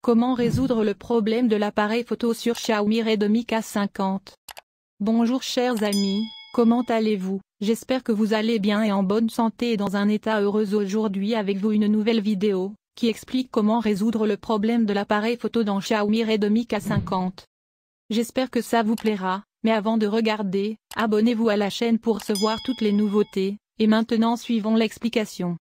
Comment résoudre le problème de l'appareil photo sur Xiaomi Redmi K50? Bonjour chers amis, comment allez-vous? J'espère que vous allez bien et en bonne santé et dans un état heureux. Aujourd'hui avec vous une nouvelle vidéo, qui explique comment résoudre le problème de l'appareil photo dans Xiaomi Redmi K50. J'espère que ça vous plaira, mais avant de regarder, abonnez-vous à la chaîne pour recevoir toutes les nouveautés, et maintenant suivons l'explication.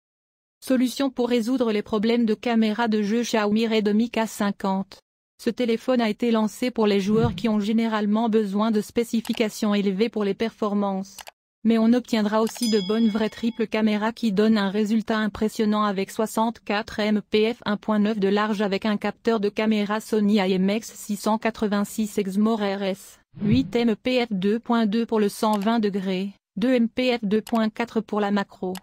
Solution pour résoudre les problèmes de caméra de jeu Xiaomi Redmi K50. Ce téléphone a été lancé pour les joueurs qui ont généralement besoin de spécifications élevées pour les performances. Mais on obtiendra aussi de bonnes vraies triples caméras qui donnent un résultat impressionnant avec 64 MP f1.9 de large avec un capteur de caméra Sony IMX686 Exmor RS, 8 MP f2.2 pour le 120 degrés, 2 MP f2.4 pour la macro.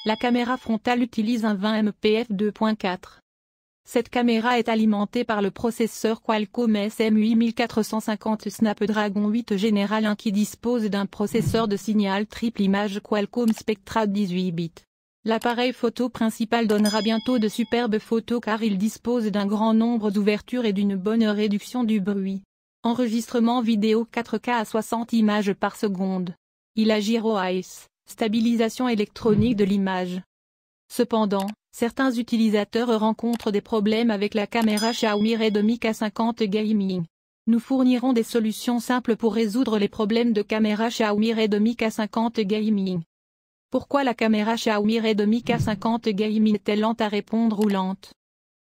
La caméra frontale utilise un 20 MP f2.4. Cette caméra est alimentée par le processeur Qualcomm SM8450 Snapdragon 8 General 1 qui dispose d'un processeur de signal triple image Qualcomm Spectra 18 bits. L'appareil photo principal donnera bientôt de superbes photos car il dispose d'un grand nombre d'ouvertures et d'une bonne réduction du bruit. Enregistrement vidéo 4K à 60 images par seconde. Il a Gyro Eyes, stabilisation électronique de l'image. Cependant, certains utilisateurs rencontrent des problèmes avec la caméra Xiaomi Redmi K50 Gaming. Nous fournirons des solutions simples pour résoudre les problèmes de caméra Xiaomi Redmi K50 Gaming. Pourquoi la caméra Xiaomi Redmi K50 Gaming est-elle lente à répondre ou lente?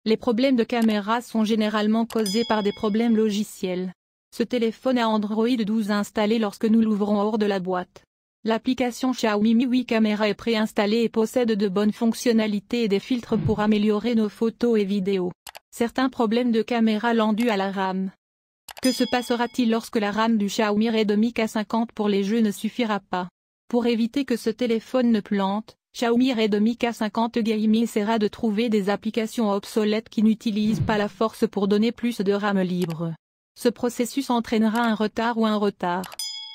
Les problèmes de caméra sont généralement causés par des problèmes logiciels. Ce téléphone a Android 12 installé lorsque nous l'ouvrons hors de la boîte. L'application Xiaomi MIUI Camera est préinstallée et possède de bonnes fonctionnalités et des filtres pour améliorer nos photos et vidéos. Certains problèmes de caméra lents dus à la RAM. Que se passera-t-il lorsque la RAM du Xiaomi Redmi K50 pour les jeux ne suffira pas? Pour éviter que ce téléphone ne plante, Xiaomi Redmi K50 Gaming essaiera de trouver des applications obsolètes qui n'utilisent pas la force pour donner plus de RAM libre. Ce processus entraînera un retard ou un retard.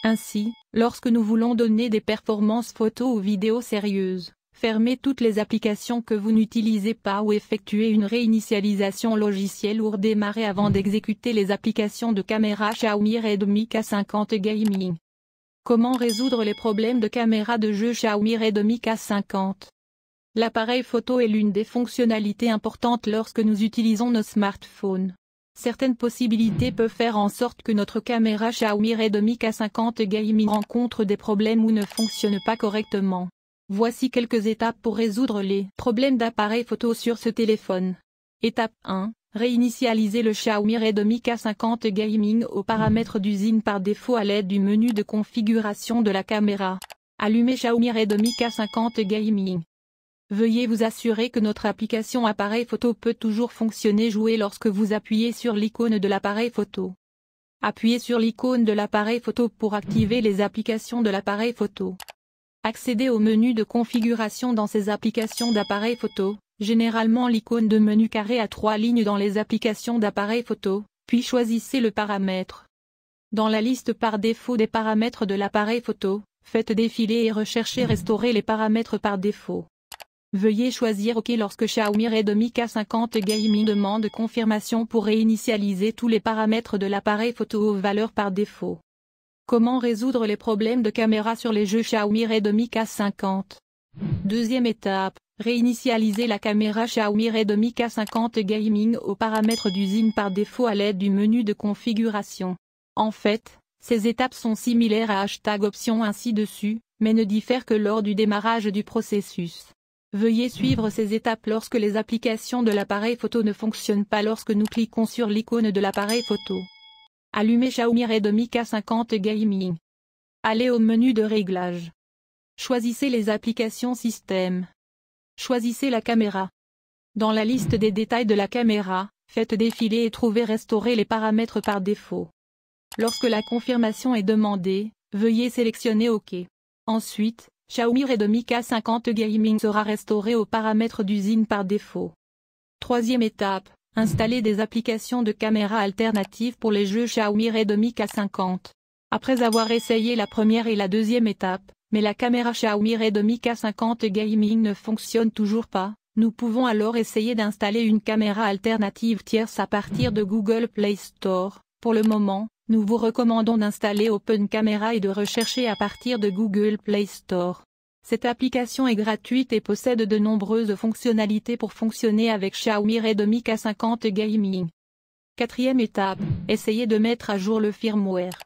Ainsi, lorsque nous voulons donner des performances photo ou vidéo sérieuses, fermez toutes les applications que vous n'utilisez pas ou effectuez une réinitialisation logicielle ou redémarrez avant d'exécuter les applications de caméra Xiaomi Redmi K50 Gaming. Comment résoudre les problèmes de caméra de jeu Xiaomi Redmi K50? L'appareil photo est l'une des fonctionnalités importantes lorsque nous utilisons nos smartphones. Certaines possibilités peuvent faire en sorte que notre caméra Xiaomi Redmi K50 Gaming rencontre des problèmes ou ne fonctionne pas correctement. Voici quelques étapes pour résoudre les problèmes d'appareil photo sur ce téléphone. Étape 1. Réinitialiser le Xiaomi Redmi K50 Gaming aux paramètres d'usine par défaut à l'aide du menu de configuration de la caméra. Allumez Xiaomi Redmi K50 Gaming. Veuillez vous assurer que notre application appareil photo peut toujours fonctionner jouer lorsque vous appuyez sur l'icône de l'appareil photo. Appuyez sur l'icône de l'appareil photo pour activer les applications de l'appareil photo. Accédez au menu de configuration dans ces applications d'appareil photo, généralement l'icône de menu carré à 3 lignes dans les applications d'appareil photo, puis choisissez le paramètre. Dans la liste par défaut des paramètres de l'appareil photo, faites défiler et recherchez restaurer les paramètres par défaut. Veuillez choisir OK lorsque Xiaomi Redmi K50 Gaming demande confirmation pour réinitialiser tous les paramètres de l'appareil photo aux valeurs par défaut. Comment résoudre les problèmes de caméra sur les jeux Xiaomi Redmi K50? Deuxième étape, réinitialiser la caméra Xiaomi Redmi K50 Gaming aux paramètres d'usine par défaut à l'aide du menu de configuration. En fait, ces étapes sont similaires à #option ainsi dessus, mais ne diffèrent que lors du démarrage du processus. Veuillez suivre ces étapes lorsque les applications de l'appareil photo ne fonctionnent pas lorsque nous cliquons sur l'icône de l'appareil photo. Allumez Xiaomi Redmi K50 Gaming. Allez au menu de réglage. Choisissez les applications système. Choisissez la caméra. Dans la liste des détails de la caméra, faites défiler et trouvez restaurer les paramètres par défaut. Lorsque la confirmation est demandée, veuillez sélectionner OK. Ensuite, Xiaomi Redmi K50 Gaming sera restauré aux paramètres d'usine par défaut. Troisième étape, installer des applications de caméra alternatives pour les jeux Xiaomi Redmi K50. Après avoir essayé la première et la deuxième étape, mais la caméra Xiaomi Redmi K50 Gaming ne fonctionne toujours pas, Nous pouvons alors essayer d'installer une caméra alternative tierce à partir de Google Play Store. Pour le moment, nous vous recommandons d'installer Open Camera et de rechercher à partir de Google Play Store. Cette application est gratuite et possède de nombreuses fonctionnalités pour fonctionner avec Xiaomi Redmi K50 Gaming. Quatrième étape, essayez de mettre à jour le firmware.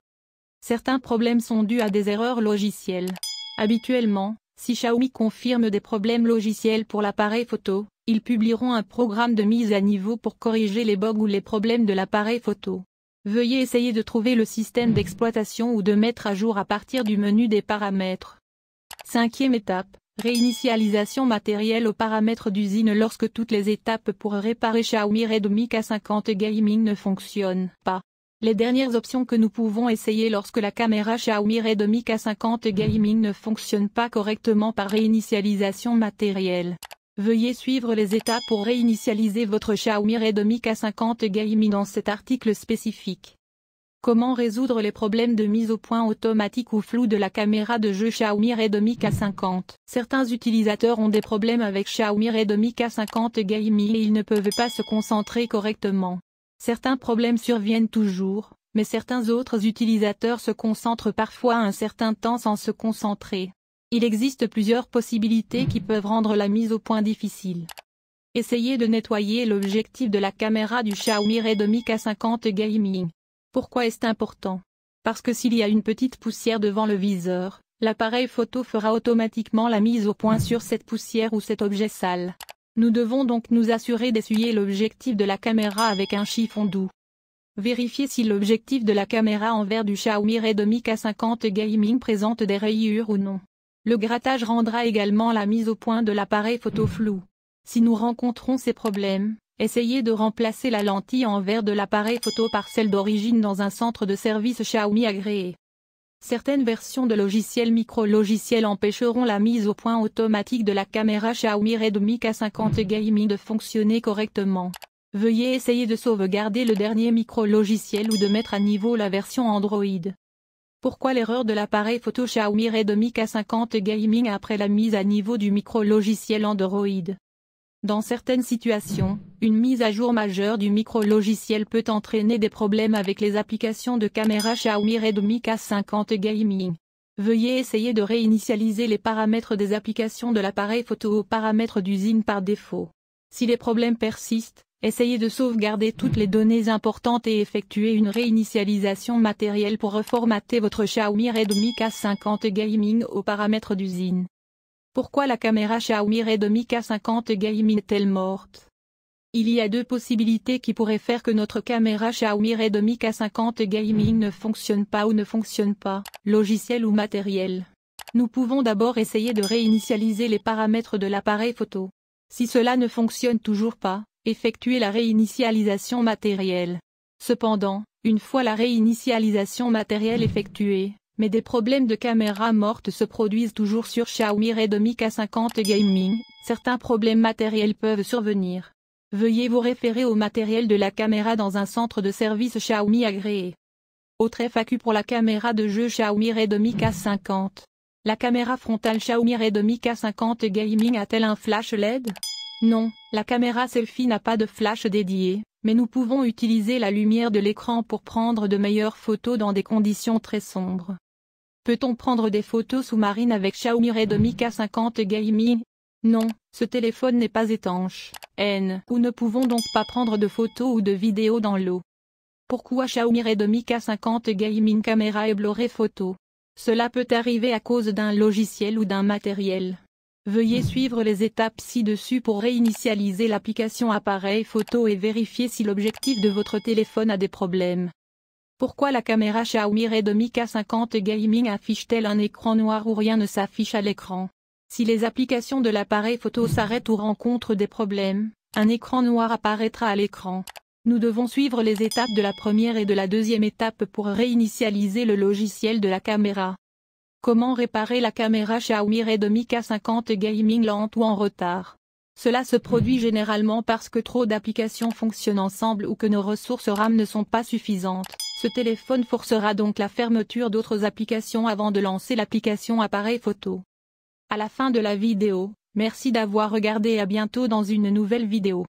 Certains problèmes sont dus à des erreurs logicielles. Habituellement, si Xiaomi confirme des problèmes logiciels pour l'appareil photo, ils publieront un programme de mise à niveau pour corriger les bugs ou les problèmes de l'appareil photo. Veuillez essayer de trouver le système d'exploitation ou de mettre à jour à partir du menu des paramètres. Cinquième étape, réinitialisation matérielle aux paramètres d'usine lorsque toutes les étapes pour réparer Xiaomi Redmi K50 Gaming ne fonctionnent pas. Les dernières options que nous pouvons essayer lorsque la caméra Xiaomi Redmi K50 Gaming ne fonctionne pas correctement par réinitialisation matérielle. Veuillez suivre les étapes pour réinitialiser votre Xiaomi Redmi K50 Gaming dans cet article spécifique. Comment résoudre les problèmes de mise au point automatique ou flou de la caméra de jeu Xiaomi Redmi K50? Certains utilisateurs ont des problèmes avec Xiaomi Redmi K50 Gaming et ils ne peuvent pas se concentrer correctement. Certains problèmes surviennent toujours, mais certains autres utilisateurs se concentrent parfois un certain temps sans se concentrer. Il existe plusieurs possibilités qui peuvent rendre la mise au point difficile. Essayez de nettoyer l'objectif de la caméra du Xiaomi Redmi K50 Gaming. Pourquoi est-ce important? Parce que s'il y a une petite poussière devant le viseur, l'appareil photo fera automatiquement la mise au point sur cette poussière ou cet objet sale. Nous devons donc nous assurer d'essuyer l'objectif de la caméra avec un chiffon doux. Vérifiez si l'objectif de la caméra en verre du Xiaomi Redmi K50 Gaming présente des rayures ou non. Le grattage rendra également la mise au point de l'appareil photo flou. Si nous rencontrons ces problèmes, essayez de remplacer la lentille en verre de l'appareil photo par celle d'origine dans un centre de service Xiaomi agréé. Certaines versions de logiciels micro-logiciels empêcheront la mise au point automatique de la caméra Xiaomi Redmi K50 Gaming de fonctionner correctement. Veuillez essayer de sauvegarder le dernier micro-logiciel ou de mettre à niveau la version Android. Pourquoi l'erreur de l'appareil photo Xiaomi Redmi K50 Gaming après la mise à niveau du micro-logiciel Android? Dans certaines situations, une mise à jour majeure du micro-logiciel peut entraîner des problèmes avec les applications de caméra Xiaomi Redmi K50 Gaming. Veuillez essayer de réinitialiser les paramètres des applications de l'appareil photo aux paramètres d'usine par défaut. Si les problèmes persistent, essayez de sauvegarder toutes les données importantes et effectuer une réinitialisation matérielle pour reformater votre Xiaomi Redmi K50 Gaming aux paramètres d'usine. Pourquoi la caméra Xiaomi Redmi K50 Gaming est-elle morte? Il y a deux possibilités qui pourraient faire que notre caméra Xiaomi Redmi K50 Gaming ne fonctionne pas ou ne fonctionne pas, logiciel ou matériel. Nous pouvons d'abord essayer de réinitialiser les paramètres de l'appareil photo. Si cela ne fonctionne toujours pas, effectuez la réinitialisation matérielle. Cependant, une fois la réinitialisation matérielle effectuée, mais des problèmes de caméra morte se produisent toujours sur Xiaomi Redmi K50 Gaming, certains problèmes matériels peuvent survenir. Veuillez vous référer au matériel de la caméra dans un centre de service Xiaomi agréé. Autre FAQ pour la caméra de jeu Xiaomi Redmi K50. La caméra frontale Xiaomi Redmi K50 Gaming a-t-elle un flash LED? Non, la caméra selfie n'a pas de flash dédié, mais nous pouvons utiliser la lumière de l'écran pour prendre de meilleures photos dans des conditions très sombres. Peut-on prendre des photos sous-marines avec Xiaomi Redmi K50 Gaming? Non, ce téléphone n'est pas étanche. Nous ne pouvons donc pas prendre de photos ou de vidéos dans l'eau. Pourquoi Xiaomi Redmi K50 Gaming caméra et Blu-ray photo? Cela peut arriver à cause d'un logiciel ou d'un matériel. Veuillez suivre les étapes ci-dessus pour réinitialiser l'application appareil photo et vérifier si l'objectif de votre téléphone a des problèmes. Pourquoi la caméra Xiaomi Redmi K50 Gaming affiche-t-elle un écran noir où rien ne s'affiche à l'écran? Si les applications de l'appareil photo s'arrêtent ou rencontrent des problèmes, un écran noir apparaîtra à l'écran. Nous devons suivre les étapes de la première et de la deuxième étape pour réinitialiser le logiciel de la caméra. Comment réparer la caméra Xiaomi Redmi K50 Gaming lente ou en retard? Cela se produit généralement parce que trop d'applications fonctionnent ensemble ou que nos ressources RAM ne sont pas suffisantes. Ce téléphone forcera donc la fermeture d'autres applications avant de lancer l'application appareil photo. À la fin de la vidéo, Merci d'avoir regardé et à bientôt dans une nouvelle vidéo.